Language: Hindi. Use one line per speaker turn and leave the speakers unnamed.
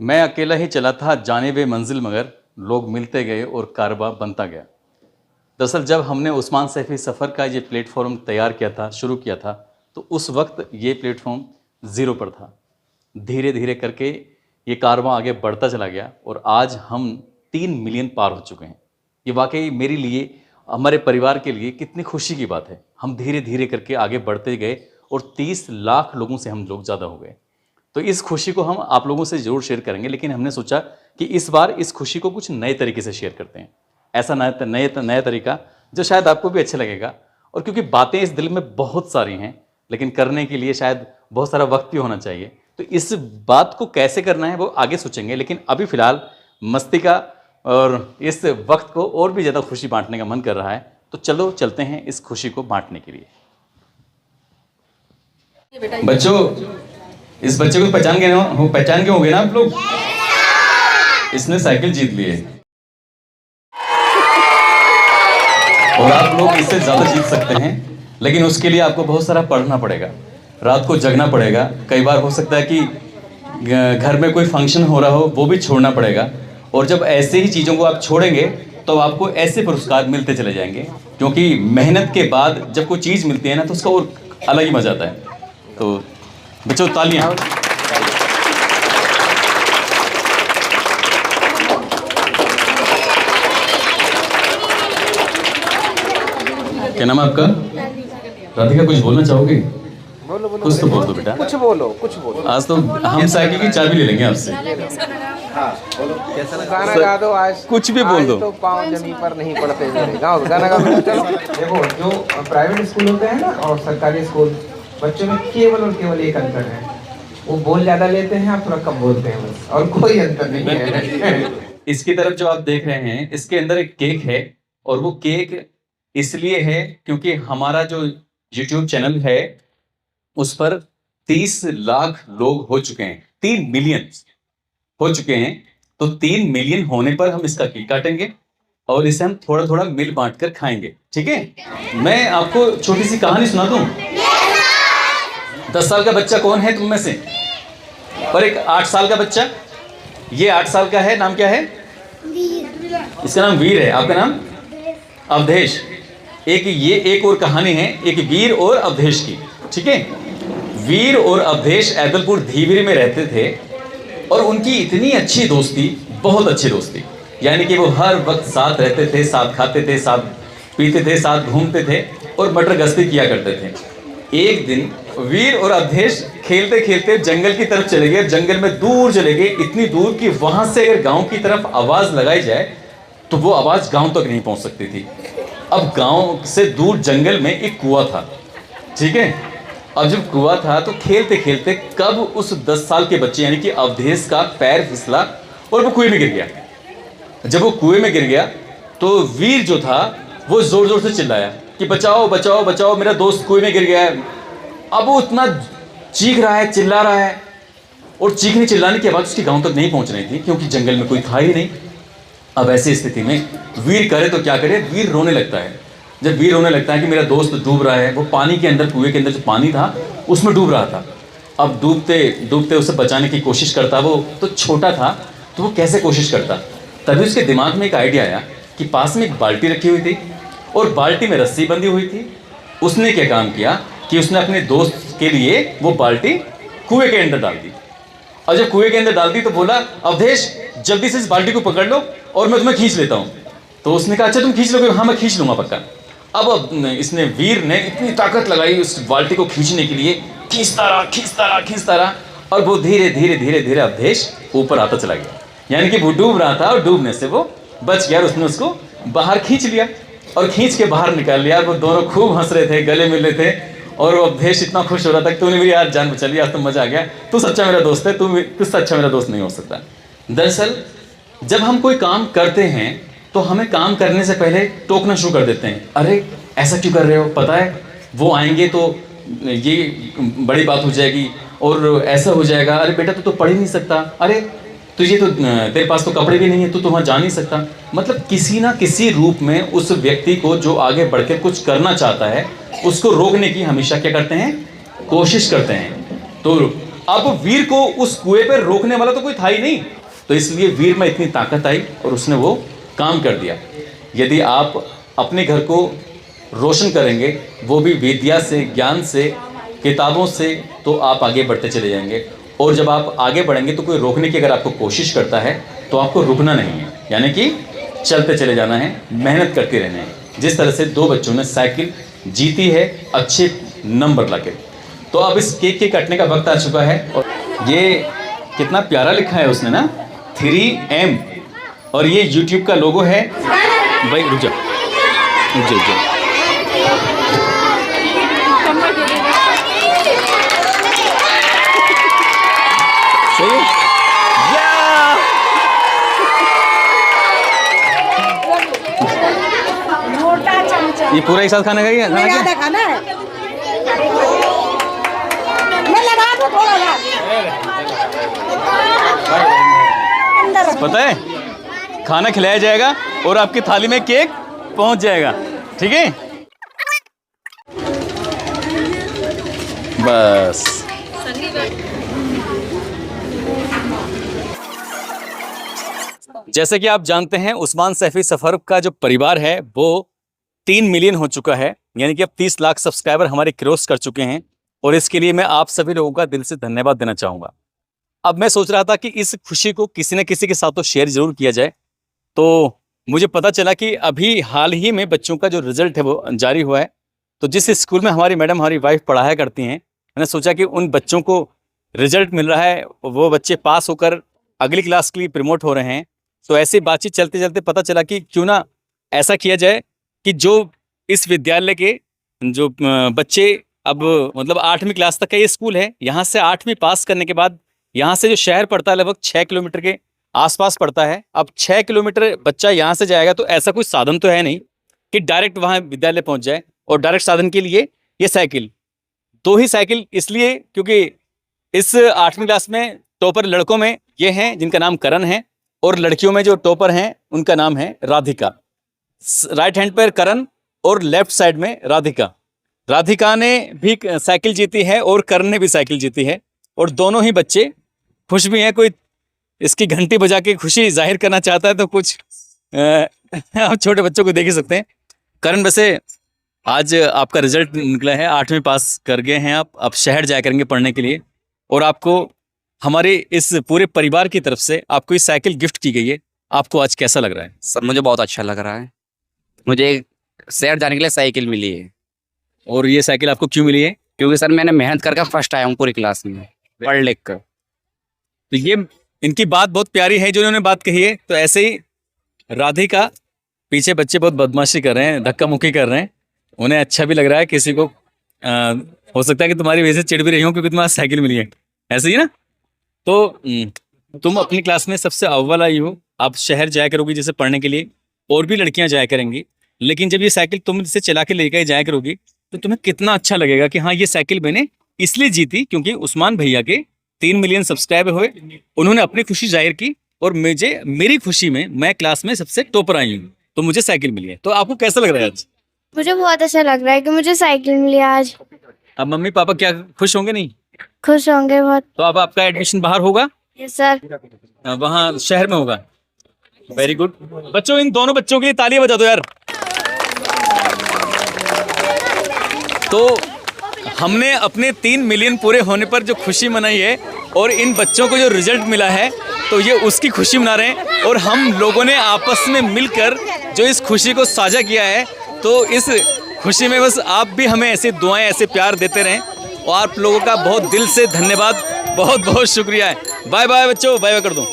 मैं अकेला ही चला था जानिबे मंजिल मगर लोग मिलते गए और कारवां बनता गया। दरअसल जब हमने उस्मान सैफी सफ़र का ये प्लेटफॉर्म तैयार किया था, शुरू किया था, तो उस वक्त ये प्लेटफॉर्म ज़ीरो पर था। धीरे धीरे करके ये कारवां आगे बढ़ता चला गया और आज हम 3 मिलियन पार हो चुके हैं। ये वाकई मेरे लिए, हमारे परिवार के लिए कितनी खुशी की बात है। हम धीरे धीरे करके आगे बढ़ते गए और 30 लाख लोगों से हम लोग ज़्यादा हो गए। तो इस खुशी को हम आप लोगों से ज़रूर शेयर करेंगे, लेकिन हमने सोचा कि इस बार इस खुशी को कुछ नए तरीके से शेयर करते हैं। ऐसा नया तरीका जो शायद आपको भी अच्छा लगेगा। और क्योंकि बातें इस दिल में बहुत सारी हैं, लेकिन करने के लिए शायद बहुत सारा वक्त भी होना चाहिए। तो इस बात को कैसे करना है वो आगे सोचेंगे, लेकिन अभी फ़िलहाल मस्ती का और इस वक्त को और भी ज़्यादा खुशी बांटने का मन कर रहा है। तो चलो चलते हैं इस खुशी को बांटने के लिए। बच्चों, इस बच्चे को पहचान गए हो गए ना आप लोग? इसने साइकिल जीत ली है और आप लोग इससे ज्यादा जीत सकते हैं, लेकिन उसके लिए आपको बहुत सारा पढ़ना पड़ेगा, रात को जगना पड़ेगा। कई बार हो सकता है कि घर में कोई फंक्शन हो रहा हो, वो भी छोड़ना पड़ेगा। और जब ऐसे ही चीज़ों को आप छोड़ेंगे तो आपको ऐसे पुरस्कार मिलते चले जाएंगे, क्योंकि मेहनत के बाद जब कोई चीज़ मिलती है ना, तो उसका और अलग ही मजा आता है। तो बच्चों, तालियां। क्या नाम है आपका? राधिका, कुछ बोलना चाहोगे?
बोलो बोलो,
कुछ तो बोल दो बेटा।
कुछ बोलो।
आज तो हम साइकिल की चाबी ले लेंगे आपसे।
हाँ बोलो, कैसा लगा? गाना गा दो आज,
कुछ भी बोल दो।
तो पाँव जमीन पर नहीं पड़ते मेरे। गाओ, गाना गा दो। चलो देखो, जो प्राइवेट स्कूल होते हैं ना और सरकारी स्कूल, बच्चों में केवल और केवल एक अंतर है, वो बोल ज्यादा लेते हैं, आप थोड़ा कम बोलते हैं, बस, और कोई अंतर नहीं है।
इसकी तरफ जो आप देख रहे हैं, इसके अंदर एक केक है, और वो केक इसलिए है क्योंकि हमारा जो YouTube चैनल है उस पर 30 लाख लोग हो चुके हैं, 3 मिलियन हो चुके हैं। तो 3 मिलियन होने पर हम इसका केक काटेंगे और इसे हम थोड़ा थोड़ा मिल बांट कर खाएंगे, ठीक है? मैं आपको छोटी सी कहानी सुना दूं। 10 साल का बच्चा कौन है तुम में से? और एक 8 साल का बच्चा, ये 8 साल का है, नाम क्या है? इसका नाम वीर है। आपका नाम? अवधेश। एक और कहानी है, एक वीर और अवधेश की, ठीक है? वीर और अवधेश ऐदलपुर धीवरी में रहते थे और उनकी इतनी अच्छी दोस्ती, बहुत अच्छी दोस्ती, यानी कि वो हर वक्त साथ रहते थे, साथ खाते थे, साथ पीते थे, साथ घूमते थे और मटर गश्ती किया करते थे। एक दिन वीर और अवधेश खेलते खेलते जंगल की तरफ चले गए। जंगल में दूर चले गए, इतनी दूर कि वहां से अगर गांव की तरफ आवाज लगाई जाए तो वो आवाज गांव तक नहीं पहुंच सकती थी। अब गांव से दूर जंगल में एक कुआं था, ठीक है? अब जब कुआं था तो खेलते खेलते कब उस 10 साल के बच्चे यानी कि अवधेश का पैर फिसला और वो कुएं में गिर गया। जब वो कुएं में गिर गया तो वीर जो था वो जोर जोर से चिल्लाया कि बचाओ बचाओ बचाओ, मेरा दोस्त कुएं में गिर गया है। अब वो इतना चीख रहा है, चिल्ला रहा है, और चीखने चिल्लाने की आवाज उसके गांव तक नहीं पहुंच रही थी, क्योंकि जंगल में कोई था ही नहीं। अब ऐसी स्थिति में वीर करे तो क्या करे? वीर रोने लगता है। जब वीर रोने लगता है कि मेरा दोस्त डूब रहा है, वो पानी के अंदर, कुएं के अंदर जो पानी था उसमें डूब रहा था। अब डूबते डूबते उसे बचाने की कोशिश करता। वो तो छोटा था, तो वो कैसे कोशिश करता? तभी उसके दिमाग में एक आइडिया आया कि पास में एक बाल्टी रखी हुई थी और बाल्टी में रस्सी बंधी हुई थी। उसने क्या काम किया कि उसने अपने दोस्त के लिए वो बाल्टी कुएं के अंदर डाल दी। और जब कुएं के अंदर डाल दी तो बोला, अवधेश जल्दी से इस बाल्टी को पकड़ लो और मैं तुम्हें खींच लेता हूं। तो उसने कहा, अच्छा तुम खींच लोगे? हाँ मैं खींच लूंगा पक्का। अब इसने, वीर ने इतनी ताकत लगाई उस बाल्टी को खींचने के लिए, खींचता रहा और वो धीरे धीरे धीरे धीरे अवधेश ऊपर आता चला गया। यानी कि वो डूब रहा था और डूबने से वो बच गया और उसने उसको बाहर खींच लिया और खींच के बाहर निकाल लिया। वो दोनों खूब हंस रहे थे, गले मिल रहे थे, और वो अवधेश इतना खुश हो रहा था कि तूने मेरी यार जान बचा ली, आज तो मजा आ गया, तू सच्चा मेरा दोस्त है, तुझसे अच्छा मेरा दोस्त नहीं हो सकता। दरअसल जब हम कोई काम करते हैं तो हमें काम करने से पहले टोकना शुरू कर देते हैं। अरे ऐसा क्यों कर रहे हो? पता है वो आएंगे तो ये बड़ी बात हो जाएगी और ऐसा हो जाएगा। अरे बेटा तू तो पढ़ ही नहीं सकता, अरे तुझे तो, तेरे पास तो कपड़े भी नहीं है, तू तो वहाँ जा नहीं सकता। मतलब किसी ना किसी रूप में उस व्यक्ति को जो आगे बढ़कर कुछ करना चाहता है उसको रोकने की हमेशा क्या करते हैं? कोशिश करते हैं। तो अब वीर को उस कुएं पर रोकने वाला तो कोई था ही नहीं, तो इसलिए वीर में इतनी ताकत आई और उसने वो काम कर दिया। यदि आप अपने घर को रोशन करेंगे, वो भी विद्या से, ज्ञान से, किताबों से, तो आप आगे बढ़ते चले जाएंगे। और जब आप आगे बढ़ेंगे तो कोई रोकने की अगर आपको कोशिश करता है तो आपको रुकना नहीं है, यानी कि चलते चले जाना है, मेहनत करते रहना है। जिस तरह से दो बच्चों ने साइकिल जीती है अच्छे नंबर लाके। तो अब इस केक के काटने का वक्त आ चुका है। और ये कितना प्यारा लिखा है उसने ना, 3M, और ये YouTube का लोगो है। भाई रुक जाओ, रुक जाओ। सही है?
मोटा चमचा
ये पूरा एक साथ खाना खाइए, खाना क्या?
खाना है। मैं लगा दूं थोड़ा सा। अंदर
पता है, खाना खिलाया जाएगा और आपकी थाली में केक पहुंच जाएगा, ठीक है? बस जैसे कि आप जानते हैं, उस्मान सैफी सफर का जो परिवार है वो 3 मिलियन हो चुका है, यानी कि अब 30 लाख सब्सक्राइबर हमारे क्रॉस कर चुके हैं। और इसके लिए मैं आप सभी लोगों का दिल से धन्यवाद देना चाहूँगा। अब मैं सोच रहा था कि इस खुशी को किसी न किसी के साथ तो शेयर जरूर किया जाए, तो मुझे पता चला कि अभी हाल ही में बच्चों का जो रिजल्ट है वो जारी हुआ है। तो जिस स्कूल में हमारी मैडम, हमारी वाइफ पढ़ाया करती हैं, मैंने सोचा कि उन बच्चों को रिजल्ट मिल रहा है, वो बच्चे पास होकर अगली क्लास के लिए प्रमोट हो रहे हैं। तो ऐसी बातचीत चलते चलते पता चला कि क्यों ना ऐसा किया जाए कि जो इस विद्यालय के जो बच्चे, अब मतलब 8वीं क्लास तक का ये स्कूल है, यहाँ से 8वीं पास करने के बाद यहाँ से जो शहर पड़ता है लगभग 6 किलोमीटर के आसपास पड़ता है। अब 6 किलोमीटर बच्चा यहाँ से जाएगा, तो ऐसा कोई साधन तो है नहीं कि डायरेक्ट वहाँ विद्यालय पहुँच जाए। और डायरेक्ट साधन के लिए ये साइकिल, 2 ही साइकिल, इसलिए क्योंकि इस 8वीं क्लास में टॉपर लड़कों में ये हैं जिनका नाम करण है, और लड़कियों में जो टॉपर हैं उनका नाम है राधिका। राइट हैंड पर करण और लेफ्ट साइड में राधिका। राधिका ने भी साइकिल जीती है और करण ने भी साइकिल जीती है, और दोनों ही बच्चे खुश भी हैं। कोई इसकी घंटी बजा के खुशी जाहिर करना चाहता है तो कुछ आप छोटे बच्चों को देख ही सकते हैं। करण, वैसे आज आपका रिजल्ट निकला है, 8वीं पास कर गए हैं आप, अब शहर जाया करेंगे पढ़ने के लिए, और आपको हमारे इस पूरे परिवार की तरफ से आपको ये साइकिल गिफ्ट की गई है। आपको आज कैसा लग रहा है?
सर मुझे बहुत अच्छा लग रहा है, मुझे शहर जाने के लिए साइकिल मिली है।
और ये साइकिल आपको क्यों मिली है?
क्योंकि सर मैंने मेहनत करके फर्स्ट आया हूँ पूरी क्लास में, पढ़ लिख कर।
तो ये इनकी बात बहुत प्यारी है जो इन्होंने बात कही है। तो ऐसे ही राधिका, पीछे बच्चे बहुत बदमाशी कर रहे हैं, धक्का मुक्की कर रहे हैं, उन्हें अच्छा भी लग रहा है। किसी को हो सकता है कि तुम्हारी वजह से चिढ़ भी रही हो क्योंकि तुम्हारा साइकिल मिली है, ऐसे ही ना? तो तुम अपनी क्लास में सबसे अव्वल आई हो, आप शहर जाया करोगी जैसे पढ़ने के लिए, और भी लड़कियां जाया करेंगी, लेकिन जब ये साइकिल तुम इसे चला के लेकर जाया करोगी तो तुम्हें कितना अच्छा लगेगा कि हाँ, ये साइकिल मैंने इसलिए जीती क्योंकि उस्मान भैया के 3 मिलियन सब्सक्राइबर हुए, उन्होंने अपनी खुशी जाहिर की, और मुझे, मेरी खुशी में मैं क्लास में सबसे टॉपर आई हूँ, तो मुझे साइकिल मिली है। तो आपको कैसा लग रहा है आज?
मुझे बहुत अच्छा लग रहा है कि मुझे साइकिल मिली आज।
अब मम्मी पापा क्या खुश होंगे? नहीं
खुश होंगे बहुत।
तो अब आपका एडमिशन बाहर होगा?
Yes sir.
वहाँ शहर में होगा। वेरी गुड बच्चों, इन दोनों बच्चों के लिए तालियां बजा दो यार। तो हमने अपने 3 मिलियन पूरे होने पर जो खुशी मनाई है, और इन बच्चों को जो रिजल्ट मिला है तो ये उसकी खुशी मना रहे हैं, और हम लोगों ने आपस में मिलकर जो इस खुशी को साझा किया है, तो इस खुशी में बस आप भी हमें ऐसे दुआएं, ऐसे प्यार देते रहें, और आप लोगों का बहुत दिल से धन्यवाद, बहुत बहुत शुक्रिया है। बाय बाय बच्चों, बाय बाय कर दो।